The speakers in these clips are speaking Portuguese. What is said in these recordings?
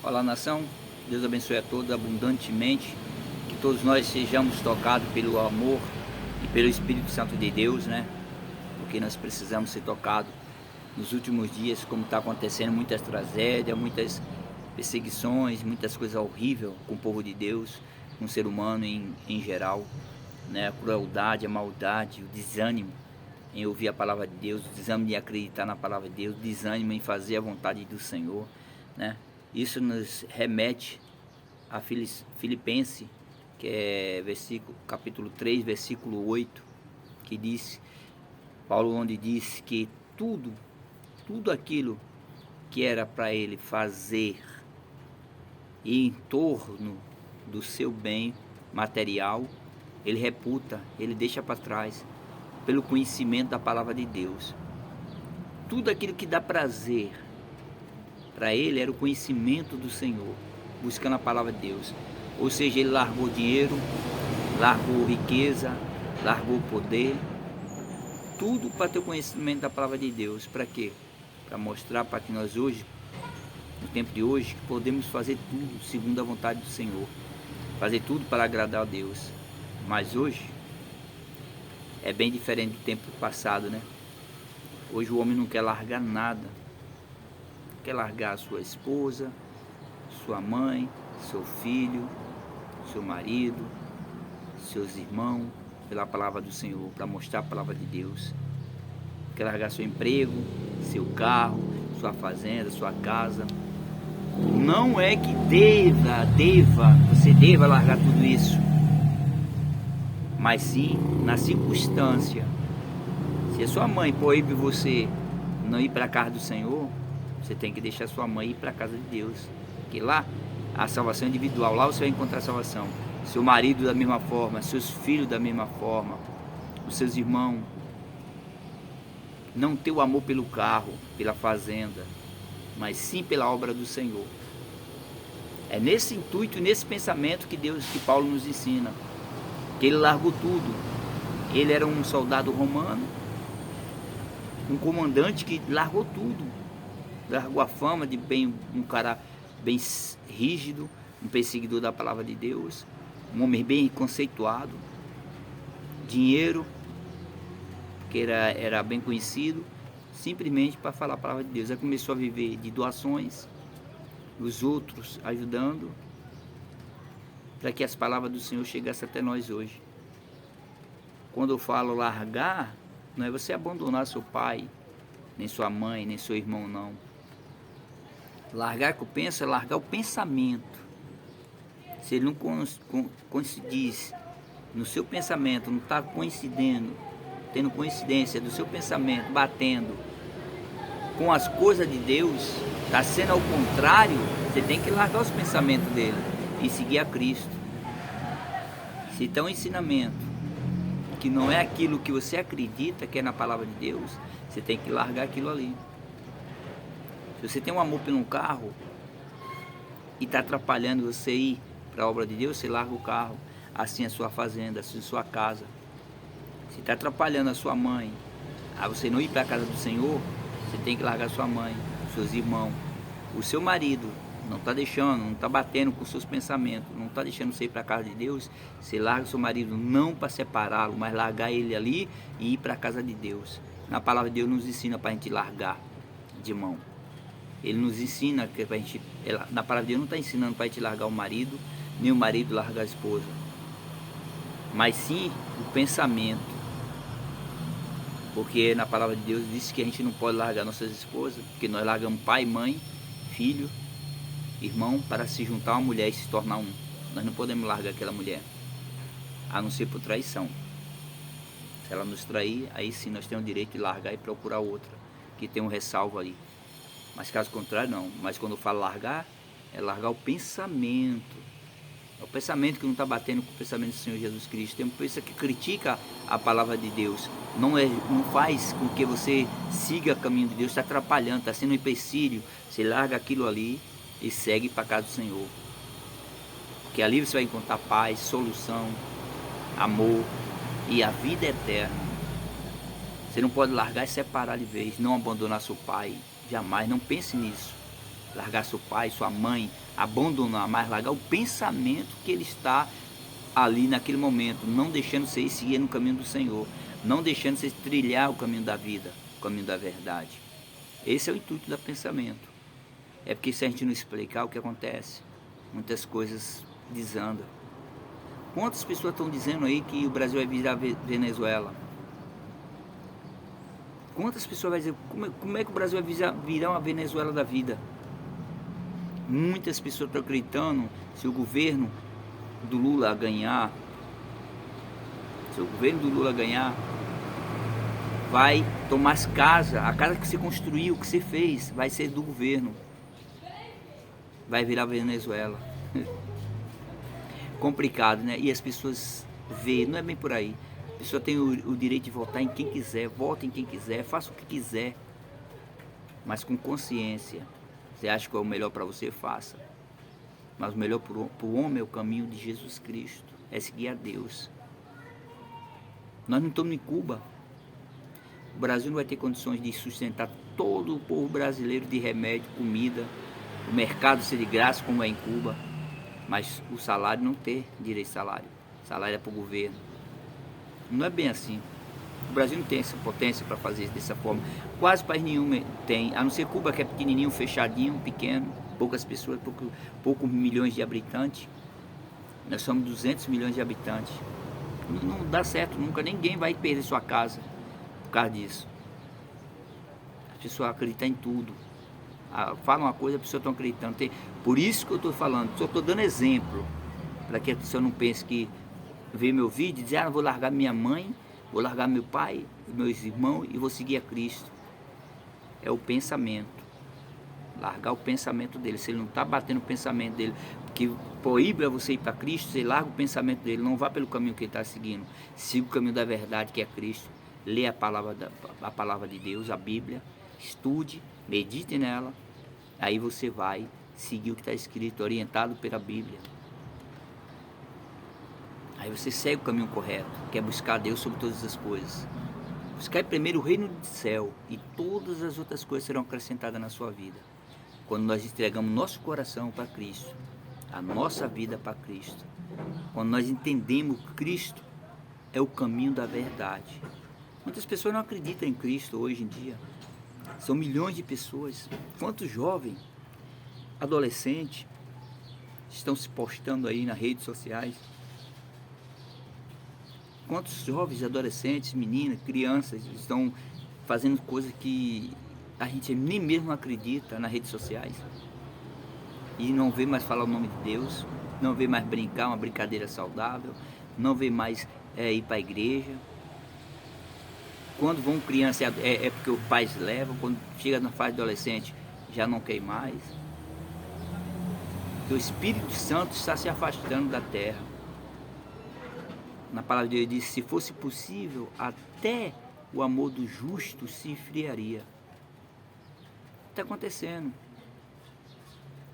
Olá, nação. Deus abençoe a todos abundantemente. Que todos nós sejamos tocados pelo amor e pelo Espírito Santo de Deus, né? Porque nós precisamos ser tocados nos últimos dias, como está acontecendo, muitas tragédias, muitas perseguições, muitas coisas horríveis com o povo de Deus, com o ser humano em geral, né? A crueldade, a maldade, o desânimo em ouvir a palavra de Deus, o desânimo de acreditar na palavra de Deus, o desânimo em fazer a vontade do Senhor, né? Isso nos remete a Filipenses, que é capítulo 3, versículo 8, que diz, Paulo onde diz que tudo aquilo que era para ele fazer e em torno do seu bem material, ele reputa, ele deixa para trás, pelo conhecimento da palavra de Deus. Tudo aquilo que dá prazer para ele era o conhecimento do Senhor, buscando a palavra de Deus. Ou seja, ele largou dinheiro, largou riqueza, largou poder, tudo para ter o conhecimento da palavra de Deus. Para quê? Para mostrar para que nós hoje, no tempo de hoje, podemos fazer tudo segundo a vontade do Senhor, fazer tudo para agradar a Deus. Mas hoje é bem diferente do tempo passado, né? Hoje o homem não quer largar nada. Quer largar a sua esposa, sua mãe, seu filho, seu marido, seus irmãos, pela palavra do Senhor, para mostrar a palavra de Deus. Quer largar seu emprego, seu carro, sua fazenda, sua casa. Não é que você deva largar tudo isso, mas sim na circunstância. Se a sua mãe proíbe você não ir para a casa do Senhor, você tem que deixar sua mãe ir para a casa de Deus, porque lá a salvação é individual, lá você vai encontrar a salvação. Seu marido da mesma forma, seus filhos da mesma forma, os seus irmãos. Não ter o amor pelo carro, pela fazenda, mas sim pela obra do Senhor. É nesse intuito, nesse pensamento que Paulo nos ensina, que ele largou tudo. Ele era um soldado romano, um comandante que largou tudo. Largou a fama de um cara bem rígido, um perseguidor da palavra de Deus, um homem bem conceituado, dinheiro, que era bem conhecido, simplesmente para falar a palavra de Deus. Aí começou a viver de doações, os outros ajudando, para que as palavras do Senhor chegassem até nós hoje. Quando eu falo largar, não é você abandonar seu pai, nem sua mãe, nem seu irmão, não. Largar que eu penso é largar o pensamento. Se ele não coincidir no seu pensamento, não está coincidendo, tendo coincidência do seu pensamento, batendo com as coisas de Deus, está sendo ao contrário, você tem que largar os pensamentos dele e seguir a Cristo. Se tem um ensinamento que não é aquilo que você acredita que é na palavra de Deus, você tem que largar aquilo ali. Se você tem um amor por um carro e está atrapalhando você ir para a obra de Deus, você larga o carro. Assim a sua fazenda, assim a sua casa. Se está atrapalhando a sua mãe, a você não ir para a casa do Senhor, você tem que largar sua mãe, seus irmãos. O seu marido não está deixando, não está batendo com os seus pensamentos, não está deixando você ir para a casa de Deus, você larga o seu marido não para separá-lo, mas largar ele ali e ir para a casa de Deus. Na palavra de Deus nos ensina para a gente largar de mão. Ele nos ensina que a gente, na palavra de Deus não está ensinando para a gente largar o marido, nem o marido largar a esposa, mas sim o pensamento. Porque na palavra de Deus diz que a gente não pode largar nossas esposas, porque nós largamos pai, mãe, filho, irmão, para se juntar a uma mulher e se tornar um. Nós não podemos largar aquela mulher, a não ser por traição. Se ela nos trair, aí sim nós temos o direito de largar e procurar outra, que tem um ressalvo ali. Mas caso contrário, não. Mas quando eu falo largar, é largar o pensamento. É o pensamento que não está batendo com o pensamento do Senhor Jesus Cristo. Tem uma pessoa que critica a palavra de Deus. Não faz com que você siga o caminho de Deus. Está atrapalhando, está sendo um empecilho. Você larga aquilo ali e segue para a casa do Senhor. Porque ali você vai encontrar paz, solução, amor e a vida eterna. Você não pode largar e separar de vez. Não abandonar seu pai. Jamais, não pense nisso. largar seu pai, sua mãe, abandonar, mas largar o pensamento que ele está ali naquele momento, não deixando você ir seguir no caminho do Senhor, não deixando você trilhar o caminho da vida, o caminho da verdade. Esse é o intuito do pensamento. É porque se a gente não explicar o que acontece, muitas coisas desandam. Quantas pessoas estão dizendo aí que o Brasil vai virar Venezuela? Quantas pessoas vão dizer, como é que o Brasil vai virar uma Venezuela da vida? Muitas pessoas estão acreditando, se o governo do Lula ganhar, vai tomar as casas, a casa que você construiu, que você fez, vai ser do governo. Vai virar Venezuela. Complicado, né? E as pessoas veem, não é bem por aí. A pessoa tem o direito de votar em quem quiser, vota em quem quiser, faça o que quiser, mas com consciência. Você acha que é o melhor para você, faça. Mas o melhor para o homem é o caminho de Jesus Cristo, é seguir a Deus. Nós não estamos em Cuba. O Brasil não vai ter condições de sustentar todo o povo brasileiro de remédio, comida, o mercado ser de graça como é em Cuba, mas o salário não ter direito de salário. O salário é para o governo. Não é bem assim. O Brasil não tem essa potência para fazer isso dessa forma. Quase país nenhum tem, a não ser Cuba, que é pequenininho, fechadinho, pequeno, poucas pessoas, poucos milhões de habitantes. Nós somos 200 milhões de habitantes. Não dá certo nunca, ninguém vai perder sua casa por causa disso. As pessoas acreditam em tudo. Fala uma coisa, a pessoa está acreditando. Por isso que eu estou falando, só estou dando exemplo, para que a pessoa não pense que vê meu vídeo e diz, vou largar minha mãe, vou largar meu pai, meus irmãos e vou seguir a Cristo. É o pensamento. Largar o pensamento dele. Se ele não está batendo o pensamento dele, que proíbe você ir para Cristo, você larga o pensamento dele. Não vá pelo caminho que ele está seguindo. Siga o caminho da verdade, que é Cristo. Lê a palavra de Deus, a Bíblia. Estude, medite nela. Aí você vai seguir o que está escrito, orientado pela Bíblia. Aí você segue o caminho correto, que é buscar Deus sobre todas as coisas. Buscar primeiro o reino do céu e todas as outras coisas serão acrescentadas na sua vida. Quando nós entregamos nosso coração para Cristo, a nossa vida para Cristo. Quando nós entendemos que Cristo é o caminho da verdade. Muitas pessoas não acreditam em Cristo hoje em dia. São milhões de pessoas. Quantos jovens, adolescentes, estão se postando aí nas redes sociais? Quantos jovens, adolescentes, meninas, crianças estão fazendo coisas que a gente nem mesmo acredita nas redes sociais? E não vê mais falar o nome de Deus, não vê mais brincar, uma brincadeira saudável, não vê mais ir para a igreja. Quando vão criança é porque os pais levam, quando chega na fase adolescente já não quer mais. Porque o Espírito Santo está se afastando da terra. Na palavra de Deus diz, se fosse possível, até o amor do justo se esfriaria. Está acontecendo.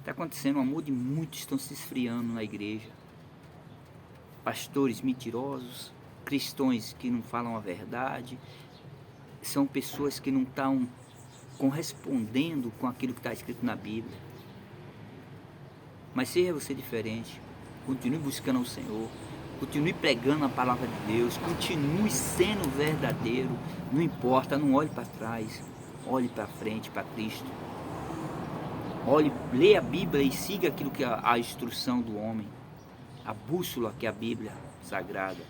Está acontecendo, o amor de muitos estão se esfriando na igreja. Pastores mentirosos, cristãos que não falam a verdade, são pessoas que não estão correspondendo com aquilo que está escrito na Bíblia. Mas seja você diferente, continue buscando o Senhor, continue pregando a palavra de Deus, continue sendo verdadeiro, não importa, não olhe para trás, olhe para frente, para Cristo. Olhe, leia a Bíblia e siga aquilo que é a instrução do homem, a bússola que é a Bíblia Sagrada.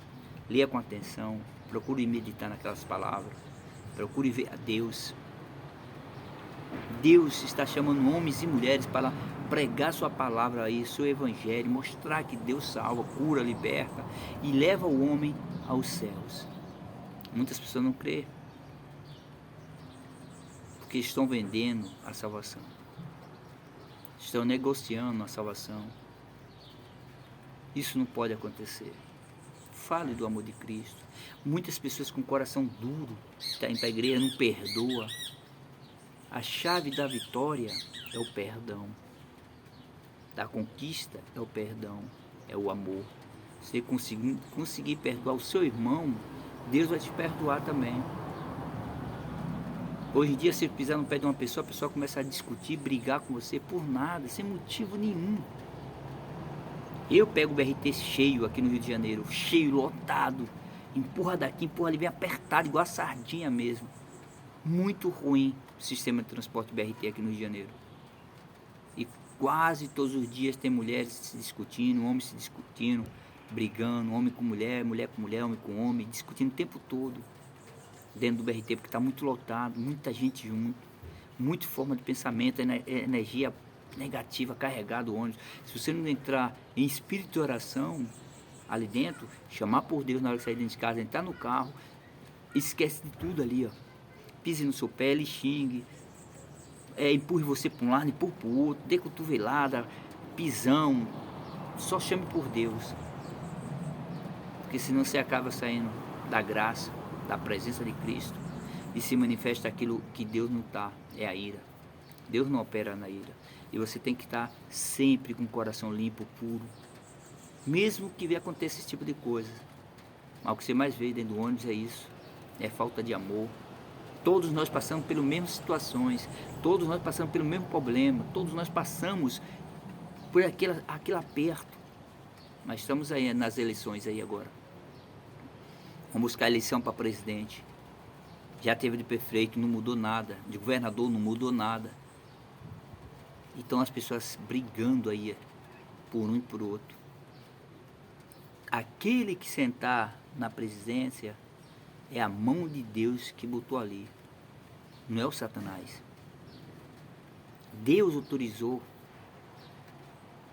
Leia com atenção, procure meditar naquelas palavras, procure ver a Deus. Deus está chamando homens e mulheres para pregar sua palavra aí, seu evangelho, mostrar que Deus salva, cura, liberta e leva o homem aos céus. Muitas pessoas não crêem, porque estão vendendo a salvação, estão negociando a salvação. Isso não pode acontecer. Fale do amor de Cristo. Muitas pessoas com coração duro estão indo para a igreja, não perdoa. A chave da vitória é o perdão. Da conquista é o perdão, é o amor. Se você conseguir perdoar o seu irmão, Deus vai te perdoar também. Hoje em dia, se pisar no pé de uma pessoa, a pessoa começa a discutir, brigar com você por nada, sem motivo nenhum. Eu pego o BRT cheio aqui no Rio de Janeiro, cheio, lotado, empurra daqui, empurra ali, bem apertado, igual a sardinha mesmo. Muito ruim o sistema de transporte BRT aqui no Rio de Janeiro. E quase todos os dias tem mulheres se discutindo, homens se discutindo, brigando, homem com mulher, mulher com mulher, homem com homem, discutindo o tempo todo dentro do BRT, porque está muito lotado, muita gente junto, muita forma de pensamento, energia negativa carregada o ônibus. Se você não entrar em espírito de oração ali dentro, chamar por Deus na hora que sair dentro de casa, entrar no carro, esquece de tudo ali, ó. Pise no seu pé, lhe xingue, empurre você para um lado, empurre para o outro, dê cotovelada, pisão, só chame por Deus, porque senão você acaba saindo da graça, da presença de Cristo, e se manifesta aquilo que Deus não está, é a ira. Deus não opera na ira, e você tem que estar sempre com o coração limpo, puro, mesmo que aconteça esse tipo de coisa. Mas o que você mais vê dentro do ônibus é isso, é falta de amor. Todos nós passamos pelas mesmas situações, todos nós passamos pelo mesmo problema, todos nós passamos por aquele aperto. Mas estamos aí nas eleições aí agora. Vamos buscar a eleição para presidente. Já teve de prefeito, não mudou nada. De governador, não mudou nada. Então as pessoas brigando aí por um e por outro. Aquele que sentar na presidência é a mão de Deus que botou ali. Não é o Satanás. Deus autorizou,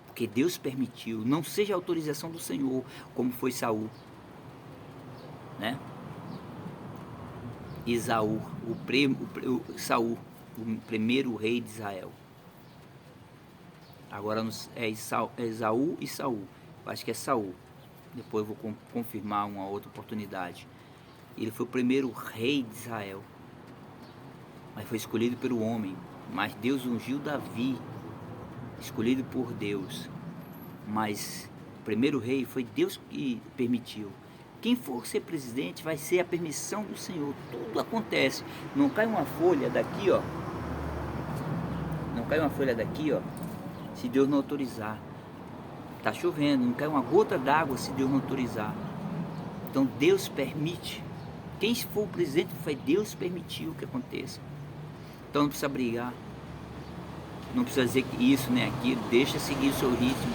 porque Deus permitiu. Não seja a autorização do Senhor, como foi Saul, né? Esaú, Saul, o primeiro rei de Israel. Agora é Esaú e Saul. Acho que é Saul. Depois eu vou confirmar uma outra oportunidade. Ele foi o primeiro rei de Israel, mas foi escolhido pelo homem. Mas Deus ungiu Davi, escolhido por Deus. Mas o primeiro rei foi Deus que permitiu. Quem for ser presidente vai ser a permissão do Senhor. Tudo acontece. Não cai uma folha daqui, ó. Não cai uma folha daqui, ó, se Deus não autorizar. Tá chovendo, não cai uma gota d'água se Deus não autorizar. Então Deus permite. Quem for o presidente foi Deus permitiu que aconteça. Então não precisa brigar. Não precisa dizer que isso nem aquilo. Deixa seguir o seu ritmo.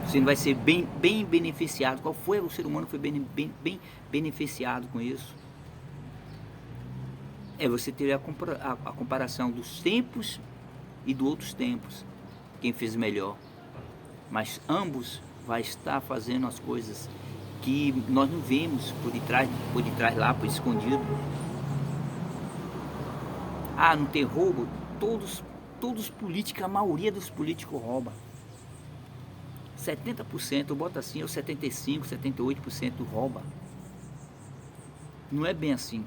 Você não vai ser bem beneficiado. Qual foi o ser humano que foi bem beneficiado com isso? É você ter a comparação dos tempos e dos outros tempos. Quem fez melhor. Mas ambos vai estar fazendo as coisas que nós não vemos por detrás lá, por escondido. Ah, não tem roubo? Todos políticos, a maioria dos políticos rouba. 70%, eu boto assim, ou 75%, 78% rouba. Não é bem assim.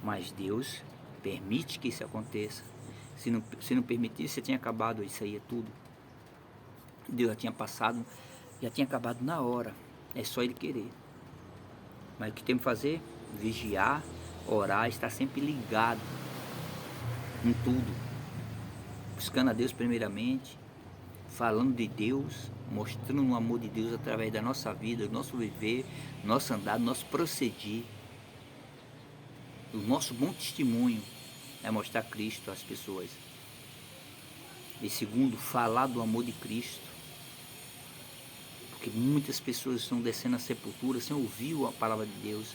Mas Deus permite que isso aconteça. Se não permitisse, você tinha acabado, isso aí é tudo. Deus já tinha passado, já tinha acabado na hora. É só Ele querer. Mas o que temos que fazer? Vigiar, orar, estar sempre ligado em tudo. Buscando a Deus primeiramente, falando de Deus, mostrando o amor de Deus através da nossa vida, do nosso viver, nosso andar, nosso proceder. O nosso bom testemunho é mostrar Cristo às pessoas. E segundo, falar do amor de Cristo. Porque muitas pessoas estão descendo a sepultura sem ouvir a palavra de Deus.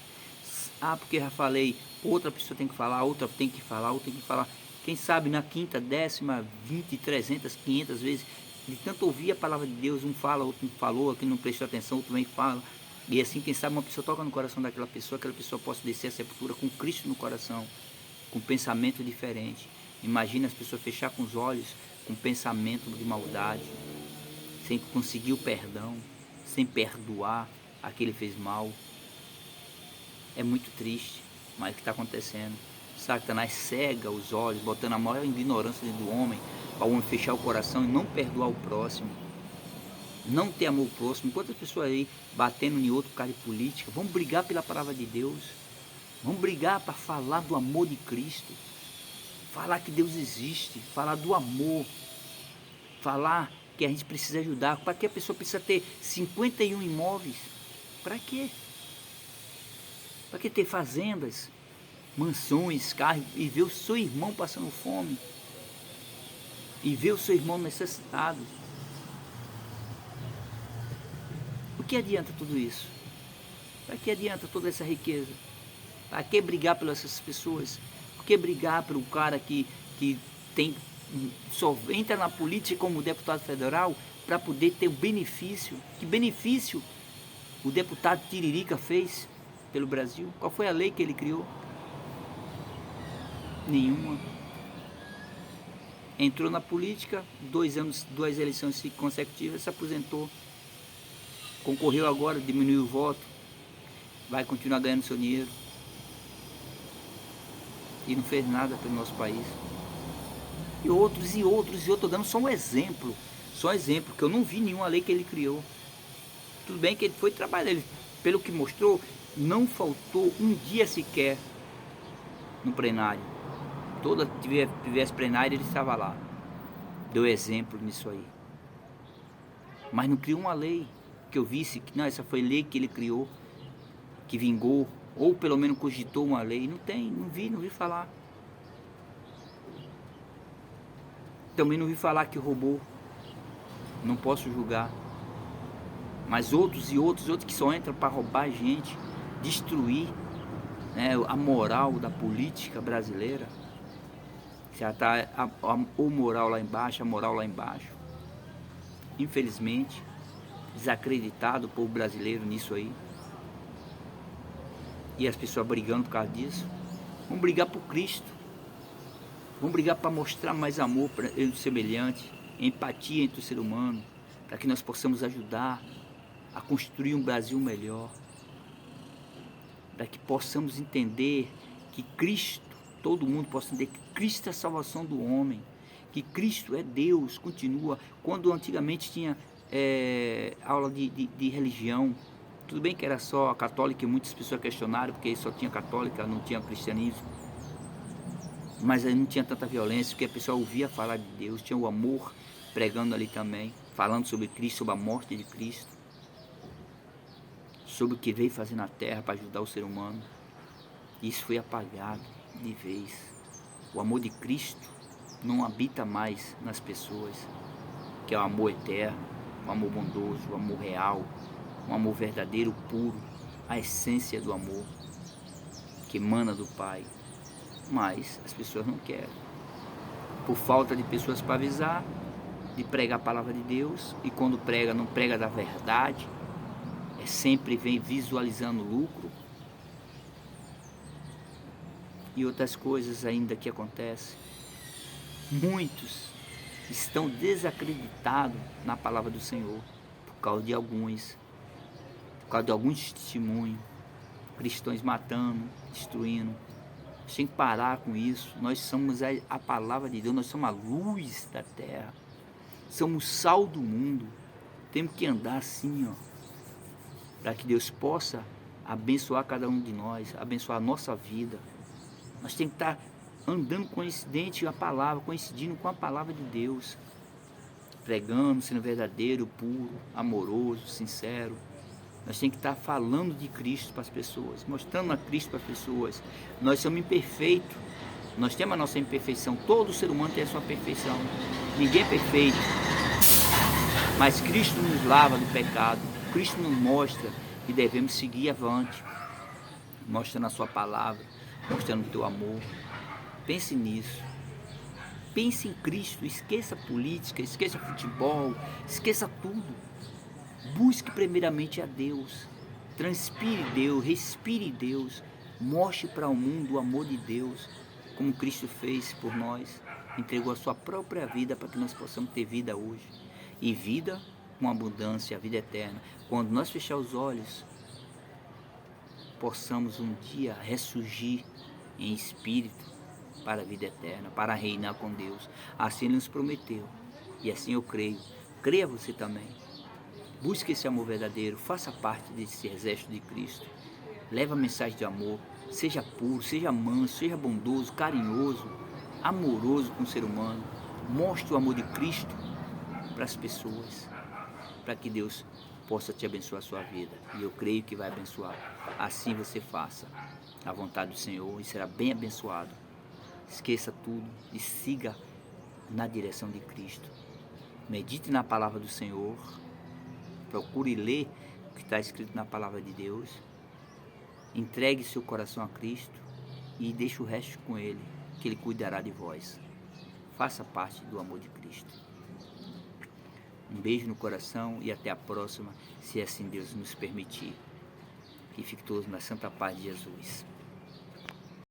Ah, porque já falei, outra pessoa tem que falar, outra tem que falar, outra tem que falar. Quem sabe na quinta, 10ª, 20, 300, 500 vezes, de tanto ouvir a palavra de Deus, um fala, outro não falou, aquele não prestou atenção, outro vem e fala. E assim, quem sabe uma pessoa toca no coração daquela pessoa, aquela pessoa possa descer a sepultura com Cristo no coração, com pensamento diferente. Imagina as pessoas fechar com os olhos, com pensamento de maldade, sem conseguir o perdão, sem perdoar a que ele fez mal. É muito triste, mas o que está acontecendo? Satanás cega os olhos, botando a maior ignorância dentro do homem, para o homem fechar o coração e não perdoar o próximo, não ter amor ao próximo. Quantas pessoas aí batendo em outro por causa de política, vamos brigar pela palavra de Deus, Vamos brigar para falar do amor de Cristo, falar que Deus existe, falar do amor, falar que a gente precisa ajudar. Para que a pessoa precisa ter 51 imóveis? Para quê? Para que ter fazendas, mansões, carros e ver o seu irmão passando fome? E ver o seu irmão necessitado? O que adianta tudo isso? Para que adianta toda essa riqueza? Para que brigar pelas essas pessoas? Por que brigar pelo cara que tem, só entra na política como deputado federal para poder ter o benefício? Que benefício o deputado Tiririca fez pelo Brasil? Qual foi a lei que ele criou? Nenhuma. Entrou na política, 2 anos, 2 eleições consecutivas, se aposentou. Concorreu agora, diminuiu o voto, vai continuar ganhando seu dinheiro. E não fez nada pelo nosso país. E outros, estou dando só um exemplo. Só um exemplo, que eu não vi nenhuma lei que ele criou. Tudo bem que ele foi trabalhar, ele, pelo que mostrou, não faltou um dia sequer no plenário. Toda tivesse plenário, ele estava lá. Deu exemplo nisso aí. Mas não criou uma lei que eu visse que não, essa foi lei que ele criou, que vingou, ou pelo menos cogitou uma lei. Não tem, não vi falar. Também não vi falar que roubou. Não posso julgar. Mas outros que só entram para roubar a gente, destruir, né, a moral da política brasileira. Já está o moral lá embaixo, a moral lá embaixo. Infelizmente, desacreditado o povo brasileiro nisso aí. E as pessoas brigando por causa disso. Vamos brigar por Cristo. Vamos brigar para mostrar mais amor entre os semelhantes, empatia entre o ser humano, para que nós possamos ajudar a construir um Brasil melhor. Para que possamos entender que Cristo, todo mundo possa entender que Cristo é a salvação do homem, que Cristo é Deus, continua. Quando antigamente tinha aula de religião, tudo bem que era só católica e muitas pessoas questionaram, porque só tinha católica, não tinha cristianismo. Mas aí não tinha tanta violência, porque a pessoa ouvia falar de Deus, tinha o amor pregando ali também, falando sobre Cristo, sobre a morte de Cristo, sobre o que veio fazer na terra para ajudar o ser humano. Isso foi apagado de vez. O amor de Cristo não habita mais nas pessoas, que é o amor eterno, o amor bondoso, o amor real, um amor verdadeiro, puro, a essência do amor que emana do Pai. Mas as pessoas não querem, por falta de pessoas para avisar, de pregar a palavra de Deus, e quando prega, não prega da verdade, sempre vem visualizando lucro e outras coisas ainda que acontecem. Muitos estão desacreditados na palavra do Senhor por causa de alguns testemunhos, cristãos matando, destruindo. Tem que parar com isso. Nós somos a palavra de Deus, nós somos a luz da terra, somos o sal do mundo. Temos que andar assim, ó, para que Deus possa abençoar cada um de nós, abençoar a nossa vida. Nós temos que estar andando coincidente a palavra, coincidindo com a palavra de Deus, pregando, sendo verdadeiro, puro, amoroso, sincero. Nós temos que estar falando de Cristo para as pessoas, mostrando a Cristo para as pessoas. Nós somos imperfeitos, nós temos a nossa imperfeição, todo ser humano tem a sua perfeição, ninguém é perfeito, mas Cristo nos lava do pecado, Cristo nos mostra que devemos seguir avante, mostrando a sua palavra, mostrando o teu amor. Pense nisso, pense em Cristo, esqueça a política, esqueça o futebol, esqueça tudo. Busque primeiramente a Deus, transpire Deus, respire Deus, mostre para o mundo o amor de Deus, como Cristo fez por nós, entregou a sua própria vida para que nós possamos ter vida hoje, e vida com abundância, a vida eterna. Quando nós fechar os olhos, possamos um dia ressurgir em espírito para a vida eterna, para reinar com Deus. Assim Ele nos prometeu, e assim eu creio. Creia você também. Busque esse amor verdadeiro, faça parte desse exército de Cristo. Leva a mensagem de amor, Seja puro, seja manso, seja bondoso, carinhoso, amoroso com o ser humano. Mostre o amor de Cristo para as pessoas, para que Deus possa te abençoar a sua vida. E eu creio que vai abençoar. Assim você faça a vontade do Senhor e será bem abençoado. Esqueça tudo e siga na direção de Cristo. Medite na palavra do Senhor. Procure ler o que está escrito na palavra de Deus. Entregue seu coração a Cristo e deixe o resto com Ele, que Ele cuidará de vós. Faça parte do amor de Cristo. Um beijo no coração e até a próxima, se assim Deus nos permitir. Que fique todos na santa paz de Jesus.